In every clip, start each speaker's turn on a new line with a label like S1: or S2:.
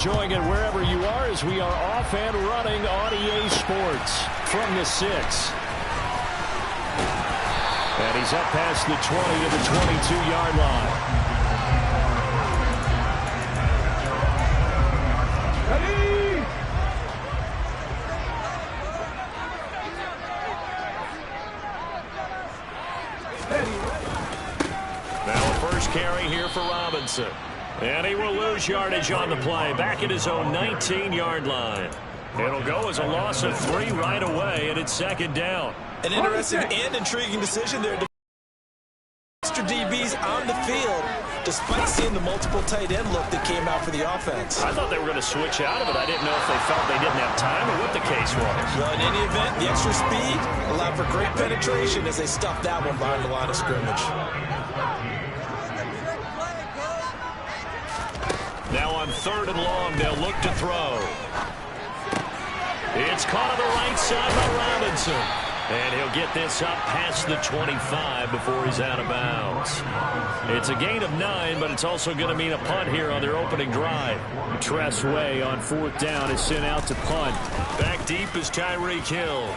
S1: Enjoying it wherever you are as we are off and running on EA Sports from the 6. And he's up past the 20 to the 22-yard line. Ready? Now a first carry here for Robinson. And he will lose yardage on the play, back at his own 19-yard line. It'll go as a loss of 3 right away, and it's second down.
S2: An interesting and intriguing decision there. Extra DBs on the field, despite seeing the multiple tight end look that came out for the offense.
S1: I thought they were going to switch out of it. I didn't know if they felt they didn't have time or what the case was.
S2: Well, in any event, the extra speed allowed for great penetration as they stuffed that one behind the line of scrimmage.
S1: Now on 3rd and long, they'll look to throw. It's caught on the right side by Robinson. And he'll get this up past the 25 before he's out of bounds. It's a gain of 9, but it's also going to mean a punt here on their opening drive. Tress Way on 4th down is sent out to punt. Back deep is Tyreek Hill.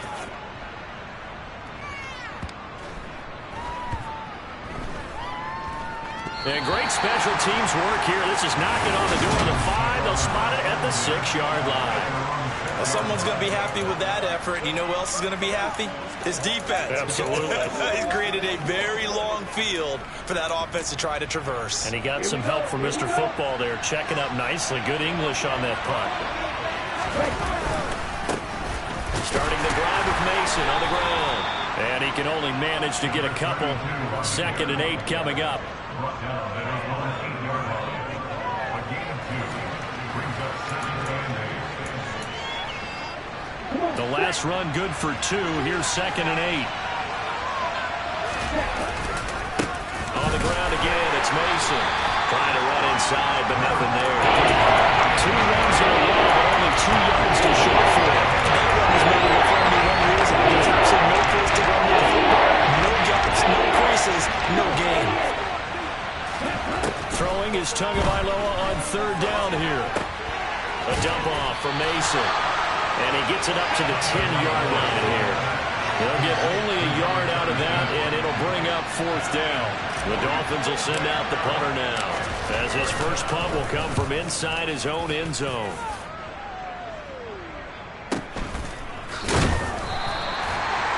S1: And great special teams work here. This is knocking on the door of the 5. They'll spot it at the 6-yard line.
S2: Well, someone's going to be happy with that effort. And you know who else is going to be happy? His defense.
S1: Absolutely.
S2: He's created a very long field for that offense to try to traverse.
S1: And he got some help from Mr. Football there, checking up nicely. Good English on that punt. Starting the drive with Mason on the ground. And he can only manage to get a couple. 2nd and 8 coming up. The last run good for 2. Here's 2nd and 8. On the ground again, it's Mason. Trying to run inside, but nothing there. 2 runs in a row, but only 2 yards to show for it.
S2: That run is maybe the only 1 reason. There's absolutely no place to run with the football. No gaps, no creases, no gain.
S1: Throwing is Tagovailoa on 3rd down here. A dump off for Mason. And he gets it up to the 10-yard line here. They'll get only a yard out of that, and it'll bring up 4th down. The Dolphins will send out the punter now, as his first punt will come from inside his own end zone.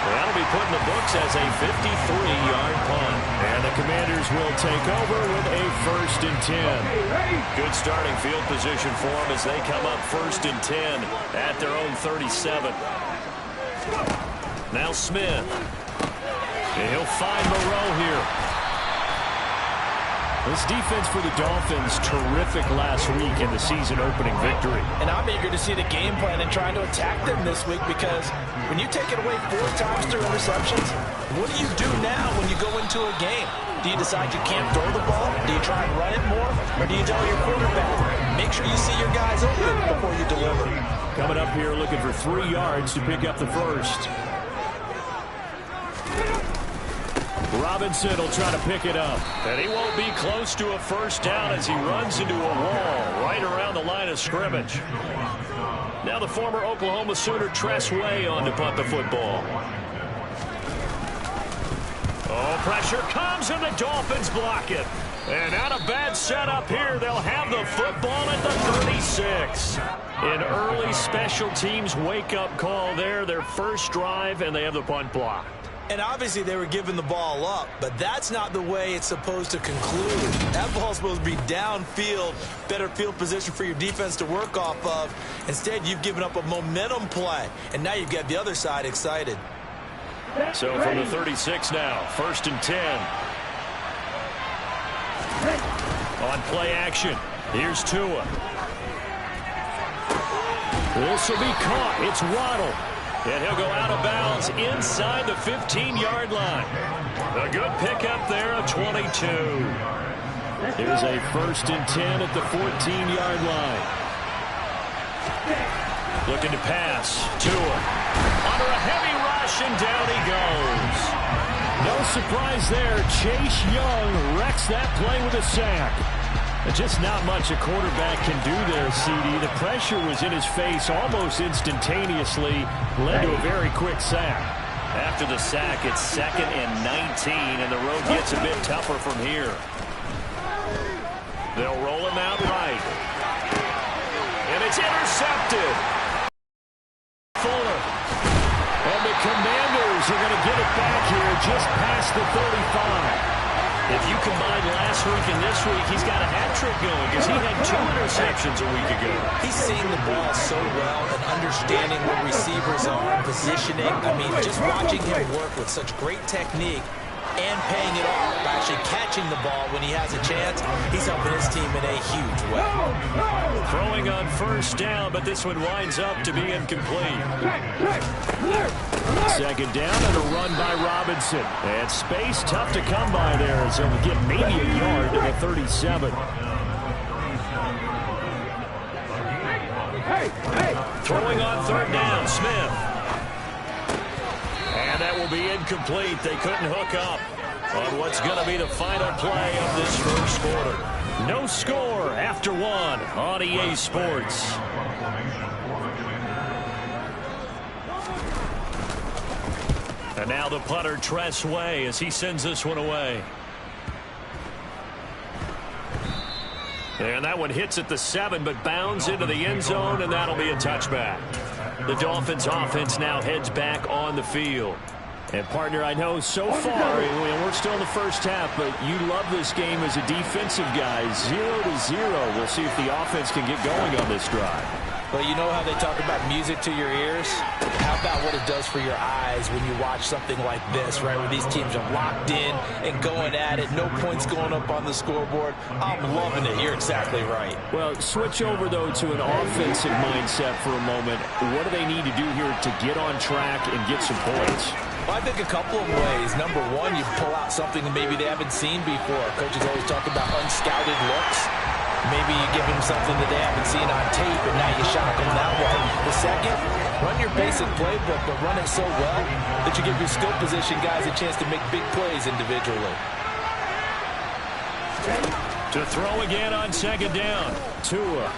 S1: That'll be put in the books as a 53-yard punt. And the Commanders will take over with a 1st and 10. Good starting field position for them as they come up 1st and 10 at their own 37. Now Smith. And he'll find Moreau here. This defense for the Dolphins, terrific last week in the season-opening victory.
S2: And I'm eager to see the game plan and trying to attack them this week, because when you take it away 4 times through interceptions, what do you do now when you go into a game? Do you decide you can't throw the ball? Do you try and run it more? Or do you tell your quarterback, make sure you see your guys open before you deliver?
S1: Coming up here looking for 3 yards to pick up the first. Robinson will try to pick it up. And he won't be close to a 1st down as he runs into a wall right around the line of scrimmage. Now the former Oklahoma Sooner Tress Way on to punt the football. Oh, pressure comes and the Dolphins block it. And not a bad setup here. They'll have the football at the 36. An early special teams wake-up call there. Their first drive, and they have the punt blocked.
S2: And obviously they were giving the ball up, but that's not the way it's supposed to conclude. That ball's supposed to be downfield, better field position for your defense to work off of. Instead, you've given up a momentum play, and now you've got the other side excited.
S1: So from the 36 now, 1st and 10. On play action, here's Tua. This will be caught. It's Waddle. And he'll go out of bounds inside the 15-yard line. A good pickup there of 22. Here's a 1st and 10 at the 14-yard line. Looking to pass. Tua under a heavy rush, and down he goes. No surprise there. Chase Young wrecks that play with a sack. Just not much a quarterback can do there, CD. The pressure was in his face almost instantaneously, led to a very quick sack. After the sack, it's 2nd and 19, and the road gets a bit tougher from here. They'll roll him out right. And it's intercepted. Fuller. And the Commanders are going to get it back here just past the 35. If you combine last week and this week, he's got a hat trick going because he had 2 interceptions a week ago.
S2: He's seeing the ball so well and understanding where receivers are, positioning. I mean, just watching him work with such great technique and paying it off by actually catching the ball when he has a chance, he's helping his team in a huge way.
S1: Throwing on 1st down, but this one winds up to be incomplete. 2nd down and a run by Robinson. And space tough to come by there as he'll get maybe a yard to the 37. Throwing on 3rd down, Smith. And that will be incomplete. They couldn't hook up on what's going to be the final play of this 1st quarter. No score after 1 on EA Sports. And now the punter, Tress Way, as he sends this one away. And that one hits at the 7, but bounds into the end zone, and that'll be a touchback. The Dolphins offense now heads back on the field. And, partner, I know so far, we're still in the 1st half, but you love this game as a defensive guy. 0-0. We'll see if the offense can get going on this drive.
S2: Well, you know how they talk about music to your ears? How about what it does for your eyes when you watch something like this, right, where these teams are locked in and going at it, no points going up on the scoreboard? I'm loving it. You're exactly right.
S1: Well, switch over, though, to an offensive mindset for a moment. What do they need to do here to get on track and get some points?
S2: Well, I think a couple of ways. Number one, you pull out something that maybe they haven't seen before. Coaches always talk about unscouted looks. Maybe you give them something that they haven't seen on tape, and now you shock them that way. The second, run your basic playbook, but run it so well that you give your skill position guys a chance to make big plays individually.
S1: To throw again on 2nd down. Tua.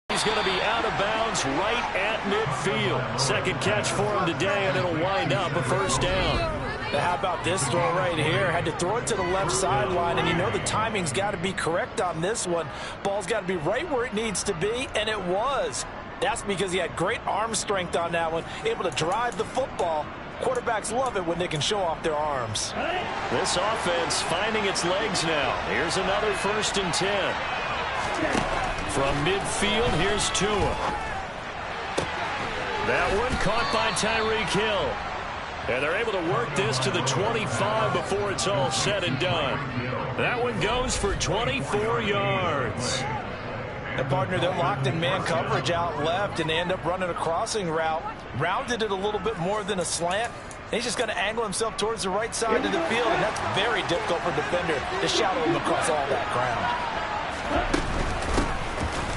S1: He's going to be out of bounds right at midfield. 2nd catch for him today, and it'll wind up a 1st down.
S2: Now, how about this throw right here? Had to throw it to the left sideline, and you know the timing's got to be correct on this one. Ball's got to be right where it needs to be, and it was. That's because he had great arm strength on that one, able to drive the football. Quarterbacks love it when they can show off their arms.
S1: This offense finding its legs now. Here's another 1st and 10. From midfield, here's Tua. That one caught by Tyreek Hill. And they're able to work this to the 25 before it's all said and done. That one goes for 24 yards.
S2: The partner, they're locked in man coverage out left, and they end up running a crossing route. Rounded it a little bit more than a slant. And he's just going to angle himself towards the right side of the field, and that's very difficult for a defender to shadow him across all that ground.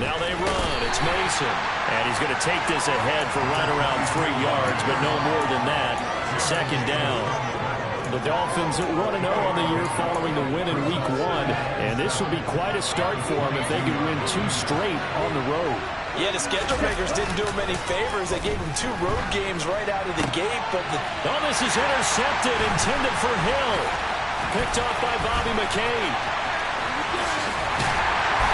S1: Now they run. It's Mason. And he's going to take this ahead for right around 3 yards, but no more than that. 2nd down. The Dolphins 1-0 on the year following the win in Week 1. And this would be quite a start for them if they could win 2 straight on the road.
S2: Yeah, the schedule makers didn't do him any favors. They gave him 2 road games right out of the gate. But
S1: oh, this is intercepted, intended for Hill. Picked off by Bobby McCain.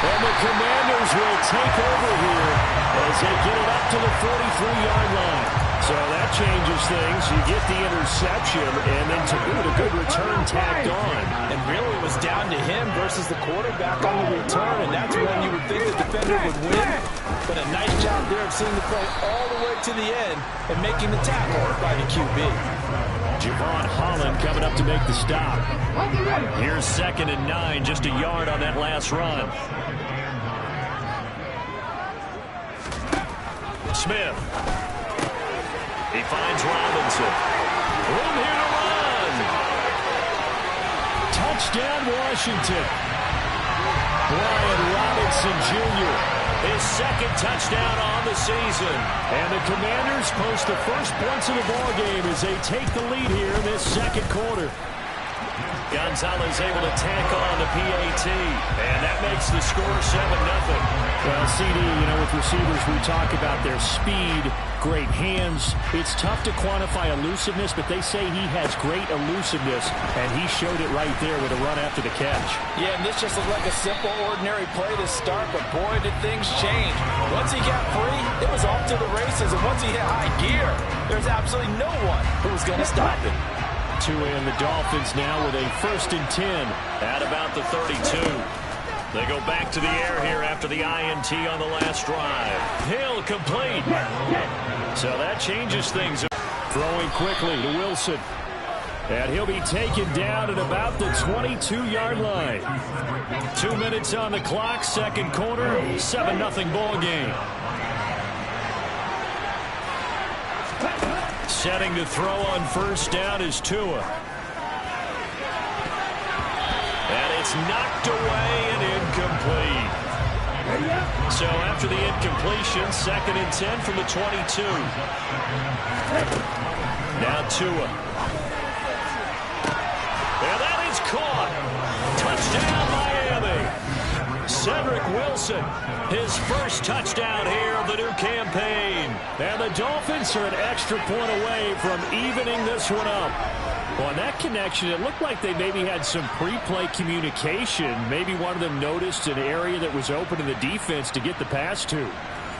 S1: And the Commanders will take over here as they get it up to the 43-yard line. So that changes things. You get the interception, and then to boot, a good return tacked on.
S2: And really it was down to him versus the quarterback on the return, and that's when you would think the defender would win. But a nice job there of seeing the play all the way to the end and making the tackle by the QB.
S1: Javon Holland coming up to make the stop. Here's 2nd and 9, just a yard on that last run. Smith. He finds Robinson. Room here to run. Touchdown, Washington. Brian Robinson Jr. His 2nd touchdown on the season. And the Commanders post the first points of the ball game as they take the lead here in this 2nd quarter. Gonzalez able to tack on the PAT, and that makes the score 7-0.
S3: Well, CD, with receivers, we talk about their speed, great hands. It's tough to quantify elusiveness, but they say he has great elusiveness, and he showed it right there with a run after the catch.
S2: Yeah, and this just looked like a simple, ordinary play to start, but boy, did things change. Once he got free, it was off to the races, and once he hit high gear, there's absolutely no one who was going to stop him.
S1: Tua and the Dolphins now with a 1st and 10 at about the 32. They go back to the air here after the INT on the last drive. Hill complete. So that changes things.
S3: Throwing quickly to Wilson. And he'll be taken down at about the 22-yard line.
S1: 2 minutes on the clock, second quarter, 7-0 ball game. Setting to throw on 1st down is Tua. And it's knocked away and incomplete. So after the incompletion, 2nd and 10 from the 22. Now Tua. And that is caught. Touchdown, Miami. Cedric Wilson, his first touchdown here of the new campaign.
S3: And the Dolphins are an extra point away from evening this one up. Well, on that connection, it looked like they maybe had some pre-play communication. Maybe one of them noticed an area that was open in the defense to get the pass to.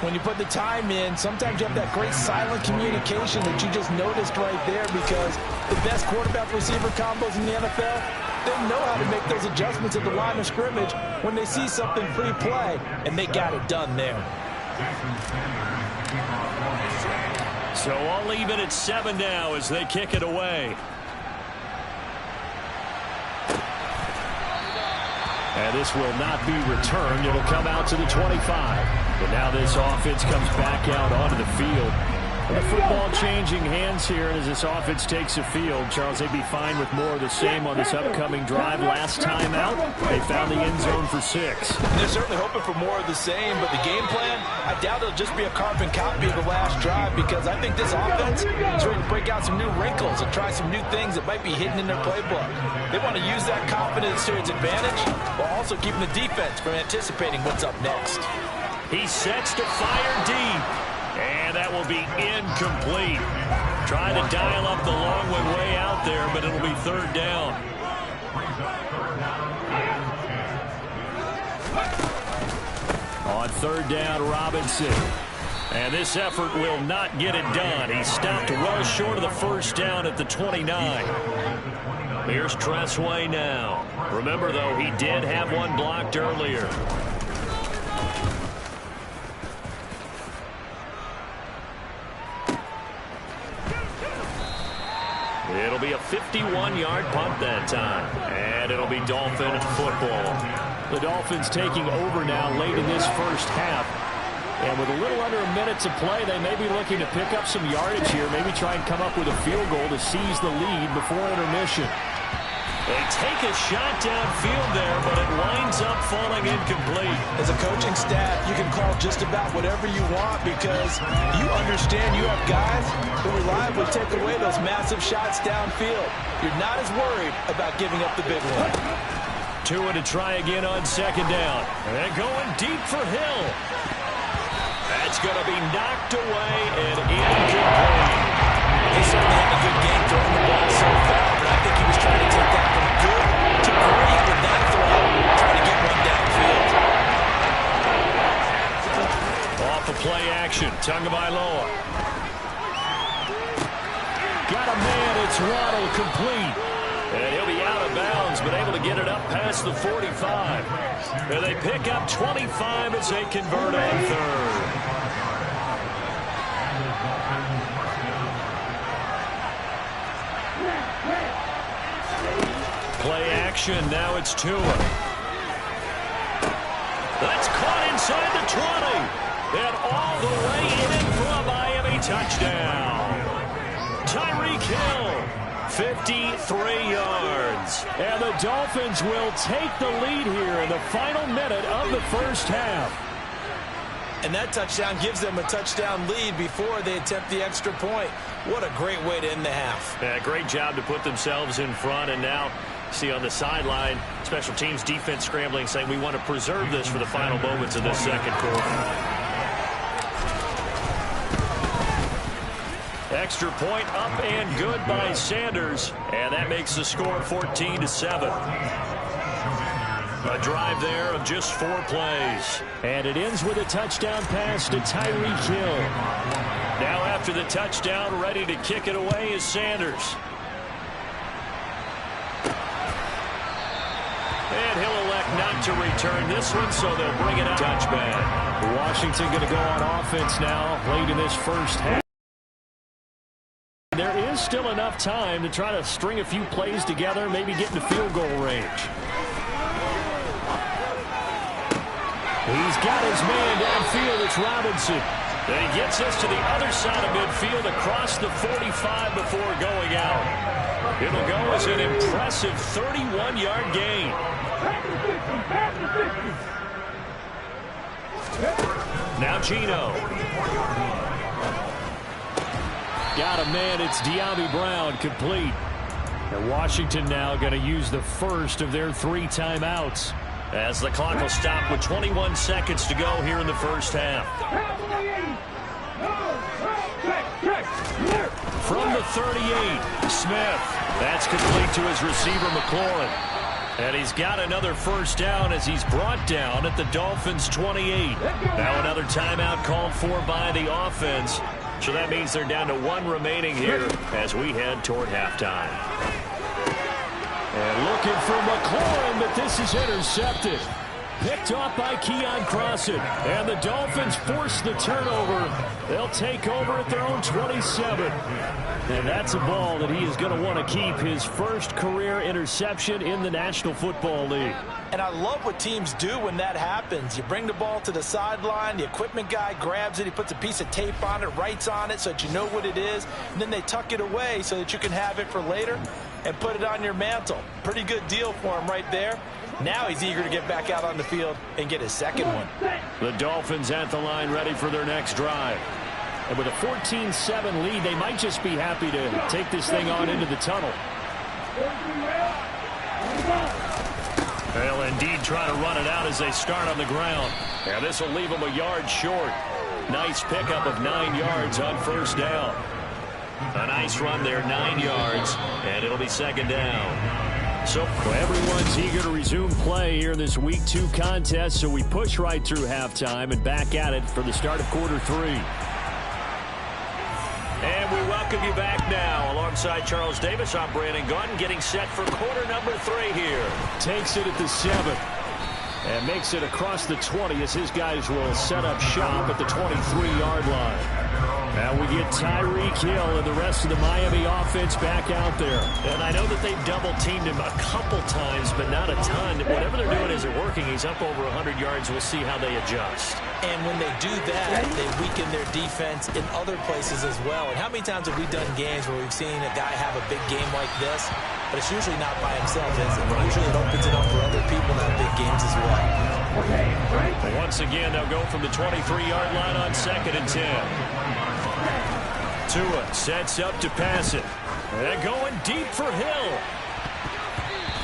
S2: When you put the time in, sometimes you have that great silent communication that you just noticed right there, because the best quarterback-receiver combos in the NFL, they know how to make those adjustments at the line of scrimmage when they see something pre-play, and they got it done there.
S1: So all even at 7 now as they kick it away.
S3: And this will not be returned. It'll come out to the 25. But now this offense comes back out onto the field. And the football changing hands here as this offense takes the field. Charles, they'd be fine with more of the same on this upcoming drive. Last time out, they found the end zone for 6.
S2: They're certainly hoping for more of the same, but the game plan, I doubt it'll just be a carbon copy of the last drive, because I think this offense is ready to break out some new wrinkles and try some new things that might be hidden in their playbook. They want to use that confidence to its advantage while also keeping the defense from anticipating what's up next.
S1: He sets to fire deep. And that will be incomplete. Trying to dial up the long way out there, but it'll be 3rd down.
S3: On 3rd down, Robinson.
S1: And this effort will not get it done. He stopped well short of the 1st down at the 29. Here's Tressway now. Remember, though, he did have one blocked earlier. It'll be a 51-yard punt that time. And it'll be Dolphin football.
S3: The Dolphins taking over now late in this first half. And with a little under a minute to play, they may be looking to pick up some yardage here. Maybe try and come up with a field goal to seize the lead before intermission.
S1: They take a shot downfield there, but it winds up falling incomplete.
S2: As a coaching staff, you can call just about whatever you want, because you understand you have guys who reliably take away those massive shots downfield. You're not as worried about giving up the big one.
S1: Tua to try again on 2nd down. And going deep for Hill. That's going to be knocked away and incomplete.
S2: He certainly had a good game throwing the ball so far, but I think he was trying to take that from good to great with that throw, trying to get one downfield.
S1: Off the play action, Tagovailoa.
S3: Got a man, it's Waddle, complete.
S1: And he'll be out of bounds, but able to get it up past the 45. And they pick up 25 as they convert on 3rd. Play action, now it's Tua. That's caught inside the 20. And all the way in for a Miami touchdown. Tyreek Hill, 53 yards.
S3: And the Dolphins will take the lead here in the final minute of the first half.
S2: And that touchdown gives them a touchdown lead before they attempt the extra point. What a great way to end the half.
S1: Yeah, great job to put themselves in front, and now See on the sideline, special teams defense scrambling, saying we want to preserve this for the final moments of this second quarter. Extra point up and good by Sanders, and that makes the score 14-7. A drive there of just 4 plays.
S3: And it ends with a touchdown pass to Tyreek Hill.
S1: Now after the touchdown, ready to kick it away is Sanders. And he'll elect not to return this one, so they'll bring it out. Touchback.
S3: Washington going to go on offense now late in this first half. There is still enough time to try to string a few plays together, maybe get into field goal range. He's got his man downfield. It's Robinson.
S1: And he gets us to the other side of midfield across the 45 before going out. It'll go as an impressive 31-yard gain. Now Gino.
S3: Got a man. It's De'Ami Brown, complete. And Washington now going to use the first of their 3 timeouts.
S1: As the clock will stop with 21 seconds to go here in the first half.
S3: From the 38, Smith.
S1: That's complete to his receiver, McLaurin. And he's got another first down as he's brought down at the Dolphins' 28. Now another timeout called for by the offense. So that means they're down to 1 remaining here as we head toward halftime.
S3: And looking for McLaurin, but this is intercepted. Picked off by Keon Crossan. And the Dolphins force the turnover. They'll take over at their own 27. And that's a ball that he is going to want to keep, his first career interception in the National Football League.
S2: And I love what teams do when that happens. You bring the ball to the sideline, the equipment guy grabs it, he puts a piece of tape on it, writes on it so that you know what it is, and then they tuck it away so that you can have it for later and put it on your mantle. Pretty good deal for him right there. Now he's eager to get back out on the field and get his second one.
S3: The Dolphins at the line ready for their next drive. And with a 14-7 lead, they might just be happy to take this thing on into the tunnel.
S1: They'll indeed try to run it out as they start on the ground. And this will leave them a yard short. Nice pickup of 9 yards on first down. A nice run there, 9 yards, and it'll be second down.
S3: So everyone's eager to resume play here in this Week 2 contest, so we push right through halftime and back at it for the start of quarter 3.
S1: And we welcome you back now. Alongside Charles Davis, I'm Brandon Gaudin, getting set for quarter number 3 here.
S3: Takes it at the 7 and makes it across the 20 as his guys will set up shop at the 23-yard line. Now we get Tyreek Hill and the rest of the Miami offense back out there.
S1: And I know that they've double-teamed him a couple times, but not a ton. Whatever they're doing isn't working. He's up over 100 yards. We'll see how they adjust.
S2: And when they do that, they weaken their defense in other places as well. And how many times have we done games where we've seen a guy have a big game like this, but it's usually not by himself, is it? Usually it opens it up for other people to have big games as well.
S1: Once again, they'll go from the 23-yard line on 2nd and 10. Tua sets up to pass it. And going deep for Hill.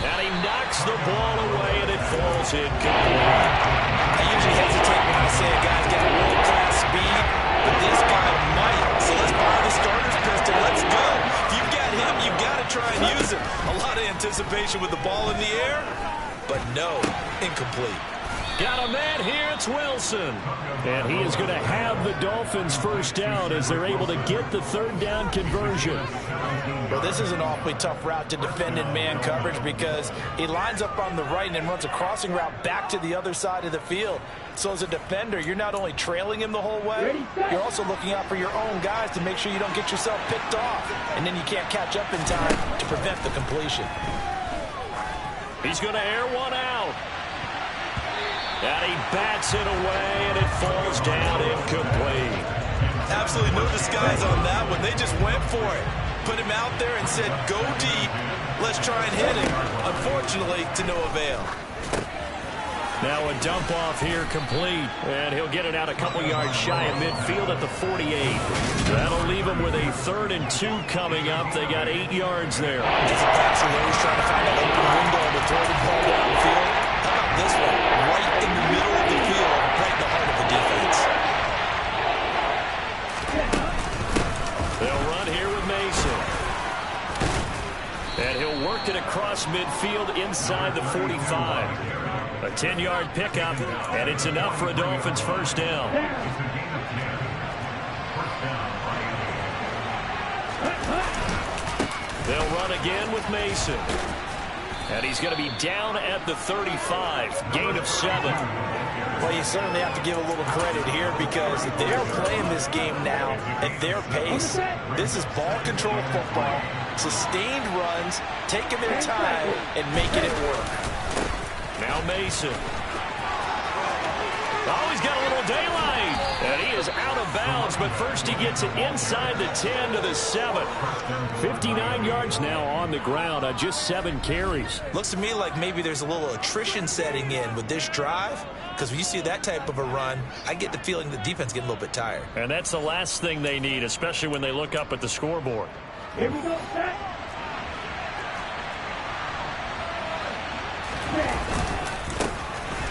S1: And he knocks the ball away, and it falls incomplete.
S2: I usually hesitate when I say a guy's got world-class speed, but this guy might. So let's fire the starter's pistol. Let's go. If you've got him, you've got to try and use him. A lot of anticipation with the ball in the air, but no, incomplete.
S1: Got a man here, it's Wilson.
S3: And he is going to have the Dolphins first down as they're able to get the 3rd down conversion.
S2: Well, this is an awfully tough route to defend in man coverage because he lines up on the right and then runs a crossing route back to the other side of the field. So as a defender, you're not only trailing him the whole way, you're also looking out for your own guys to make sure you don't get yourself picked off. And then you can't catch up in time to prevent the completion.
S1: He's going to air one out. And he bats it away, and it falls down incomplete.
S2: Absolutely no disguise on that one. They just went for it. Put him out there and said, go deep. Let's try and hit him. Unfortunately, to no avail.
S1: Now a dump off here complete. And he'll get it out a couple yards shy of midfield at the 48. That'll leave him with a 3rd and 2 coming up. They got 8 yards there.
S2: As a passer, they're always trying to find an open window to throw the ball downfield. How about this one? Right in the middle of the field, right in the heart of the defense.
S1: They'll run here with Mason. And he'll work it across midfield inside the 45. A 10-yard pickup, and it's enough for a Dolphins first down. They'll run again with Mason. And he's going to be down at the 35, gain of 7.
S2: Well, you certainly have to give a little credit here because they're playing this game now at their pace. This is ball control football, sustained runs, taking their time, and making it work.
S1: Now Mason. Oh, he's got a little daylight. And he is out of bounds, but first he gets it inside the 10 to the 7. 59 yards now on the ground on just 7 carries.
S2: Looks to me like maybe there's a little attrition setting in with this drive, because when you see that type of a run, I get the feeling the defense getting a little bit tired.
S1: And that's the last thing they need, especially when they look up at the scoreboard.
S4: Here we go, set.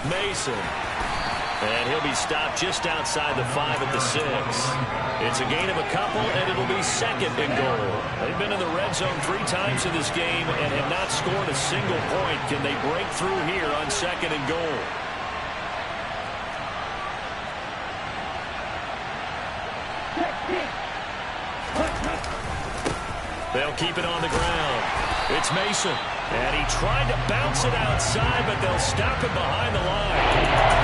S1: Mason. And he'll be stopped just outside the 5 at the 6. It's a gain of a couple, and it'll be 2nd and goal. They've been in the red zone 3 times in this game and have not scored a single point. Can they break through here on 2nd and goal? They'll keep it on the ground. It's Mason. And he tried to bounce it outside, but they'll stop it behind the line.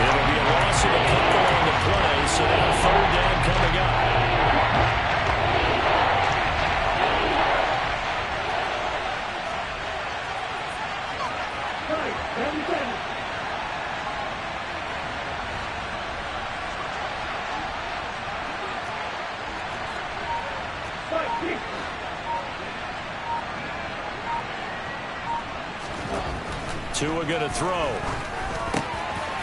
S1: It'll be a loss of a couple on the play, so now 3rd down coming up. Tua going to throw.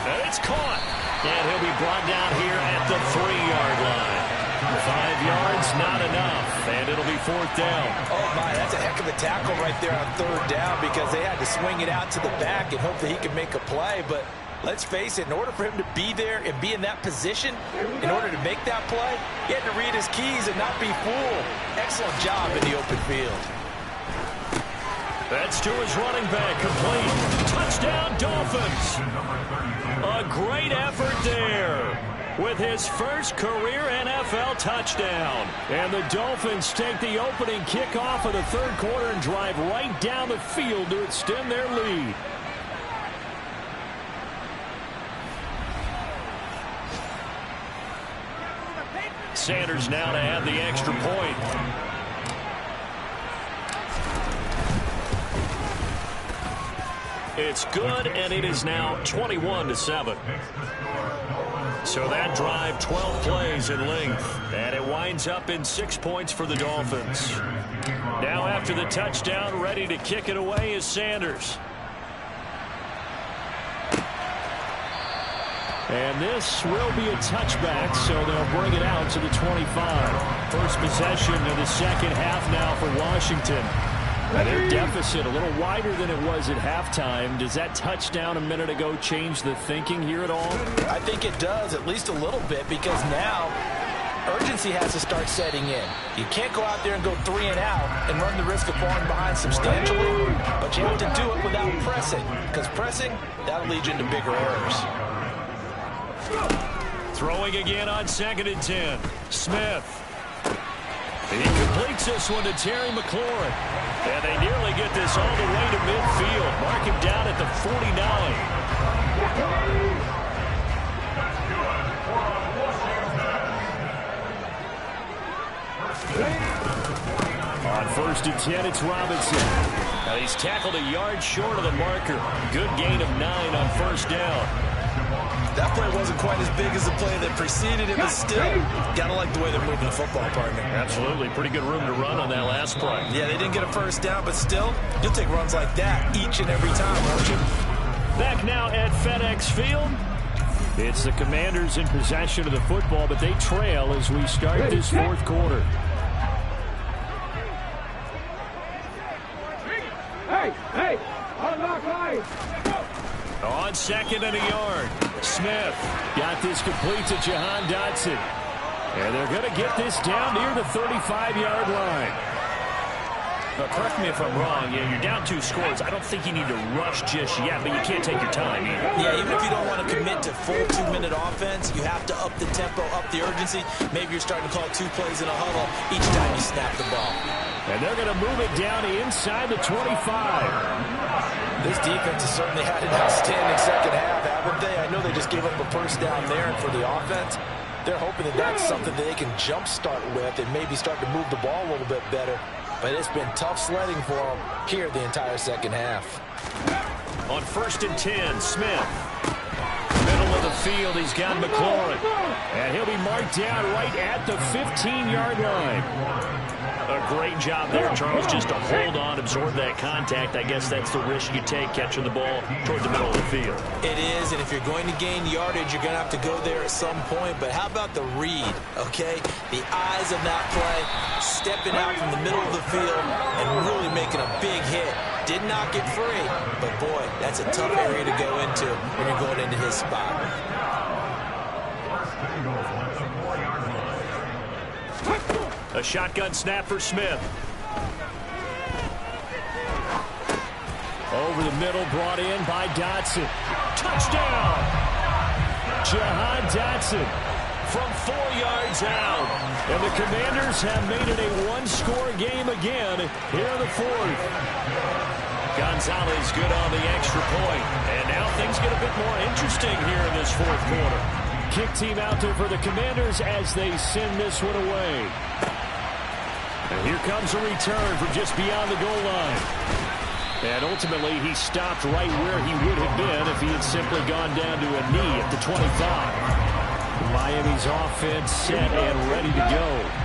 S1: And it's caught. And he'll be brought down here at the 3-yard line. 5 yards, not enough. And it'll be 4th down.
S2: Oh, my, that's a heck of a tackle right there on 3rd down because they had to swing it out to the back and hope that he could make a play. But let's face it, in order for him to be there and be in that position, in order to make that play, he had to read his keys and not be fooled. Excellent job in the open field.
S1: That's Tua's running back complete. Touchdown, Dolphins. A great effort there with his first career NFL touchdown. And the Dolphins take the opening kickoff of the 3rd quarter and drive right down the field to extend their lead. Sanders now to add the extra point. It's good, and it is now 21-7. So that drive, 12 plays in length, and it winds up in 6 points for the Dolphins. Now after the touchdown, ready to kick it away is Sanders. And this will be a touchback, so they'll bring it out to the 25. First possession of the 2nd half now for Washington. Their deficit a little wider than it was at halftime. Does that touchdown a minute ago change the thinking here at all?
S2: I think it does, at least a little bit, because now urgency has to start setting in. You can't go out there and go 3 and out and run the risk of falling behind substantially, but you have to do it without pressing, because pressing, that'll lead you into bigger errors.
S1: Throwing again on 2nd and 10. Smith. He completes this one to Terry McLaurin. And they nearly get this all the way to midfield. Mark him down at the 49. On 1st and 10, it's Robinson. Now he's tackled a yard short of the marker. Good gain of 9 on 1st down.
S2: That play wasn't quite as big as the play that preceded it, but still, gotta like the way they're moving the football, partner.
S1: Absolutely. Pretty good room to run on that last play.
S2: Yeah, they didn't get a 1st down, but still, you'll take runs like that each and every time, won't you?
S3: Back now at FedEx Field. It's the Commanders in possession of the football, but they trail as we start this fourth quarter.
S4: Hey, unlock line.
S3: On second and a yard. Smith got this complete to Jahan Dotson. And they're going to get this down near the 35-yard line.
S1: Now, correct me if I'm wrong. You're down 2 scores. I don't think you need to rush just yet, but you can't take your time either.
S2: Yeah, even if you don't want to commit to full 2-minute offense, you have to up the tempo, up the urgency. Maybe you're starting to call 2 plays in a huddle each time you snap the ball.
S3: And they're going to move it down inside the 25.
S2: This defense has certainly had an outstanding second half, haven't they? I know they just gave up a first down there, and for the offense, they're hoping that that's something that they can jumpstart with and maybe start to move the ball a little bit better. But it's been tough sledding for them here the entire second half.
S1: On 1st and 10, Smith. Middle of the field, he's got McLaurin.
S3: And he'll be marked down right at the 15-yard line.
S1: A great job there, Charles, just to hold on, absorb that contact. I guess that's the risk you take, catching the ball toward the middle of the field.
S2: It is, and if you're going to gain yardage, you're going to have to go there at some point. But how about the read, okay? The eyes of that play, stepping out from the middle of the field and really making a big hit. Did not get free, but boy, that's a tough area to go into when you're going into his spot.
S1: A shotgun snap for Smith.
S3: Over the middle, brought in by Dotson. Touchdown! Jahan Dotson from 4 yards out. And the Commanders have made it a 1-score game again here in the fourth.
S1: Gonzalez good on the extra point. And now things get a bit more interesting here in this fourth quarter.
S3: Kick team out there for the Commanders as they send this one away. And here comes a return from just beyond the goal line. And ultimately, he stopped right where he would have been if he had simply gone down to a knee at the 25. Miami's offense set and ready to go.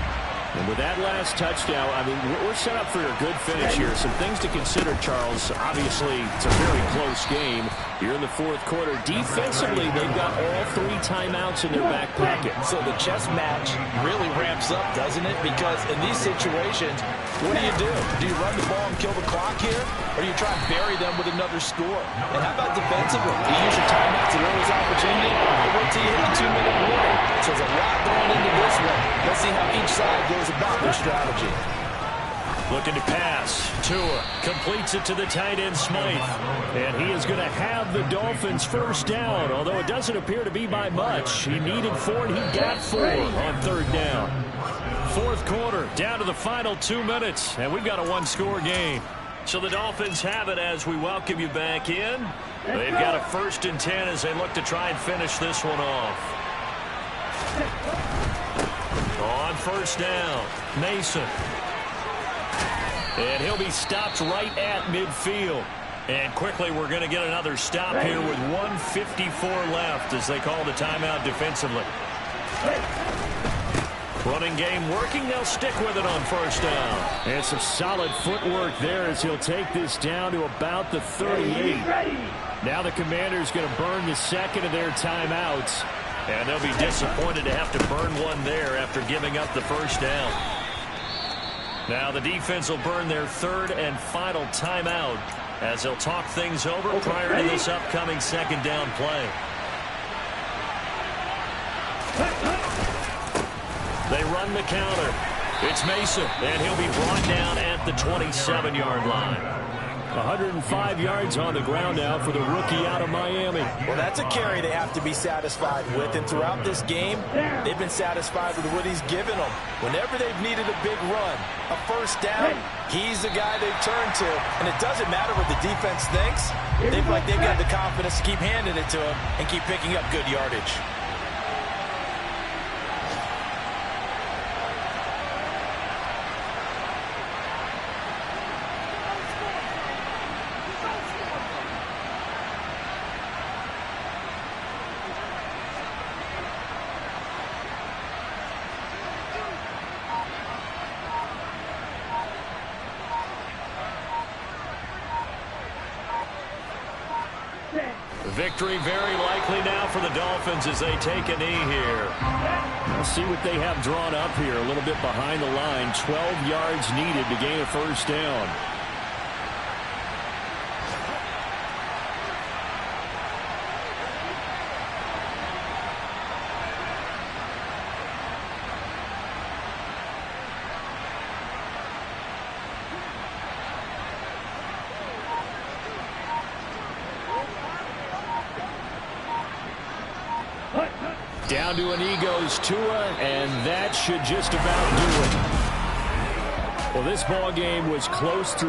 S3: And with that last touchdown, I mean, we're set up for a good finish here. Some things to consider, Charles. Obviously, it's a very close game. You're in the fourth quarter. Defensively, they've got all 3 timeouts in their back pocket.
S2: So the chess match really ramps up, doesn't it? Because in these situations, what do? Do you run the ball and kill the clock here? Or do you try and bury them with another score? And how about defensively? Do you use your timeouts to those opportunity? Or wait till you hit the 2-minute warning? So there's a lot going into this one. Let's see how each side goes about their strategy.
S1: Looking to pass. Tua completes it to the tight end, Smythe.
S3: And he is going to have the Dolphins first down, although it doesn't appear to be by much. He needed 4, and he got 4 on 3rd down.
S1: Fourth quarter, down to the final 2 minutes, and we've got a 1-score game. So the Dolphins have it as we welcome you back in. They've got a 1st and 10 as they look to try and finish this one off. On 1st down, Mason. And he'll be stopped right at midfield. And quickly we're going to get another stop here with 1:54 left as they call the timeout defensively. Running game working. They'll stick with it on 1st down.
S3: And some solid footwork there as he'll take this down to about the 38. Now the Commanders going to burn the 2nd of their timeouts.
S1: And they'll be disappointed to have to burn one there after giving up the 1st down. Now the defense will burn their 3rd and final timeout as they'll talk things over prior to this upcoming 2nd down play. They run the counter. It's Mason, and he'll be brought down at the 27-yard line.
S3: 105 yards on the ground now for the rookie out of Miami.
S2: Well, that's a carry they have to be satisfied with. And throughout this game, they've been satisfied with what he's given them. Whenever they've needed a big run, a 1st down, he's the guy they've turned to. And it doesn't matter what the defense thinks. They've got the confidence to keep handing it to him and keep picking up good yardage.
S4: Set.
S1: Victory very likely now for the Dolphins as they take a knee here.
S3: Let's see what they have drawn up here. A little bit behind the line. 12 yards needed to gain a first down. Down to an goes Tua, and that should just about do it. Well, this ball game was close through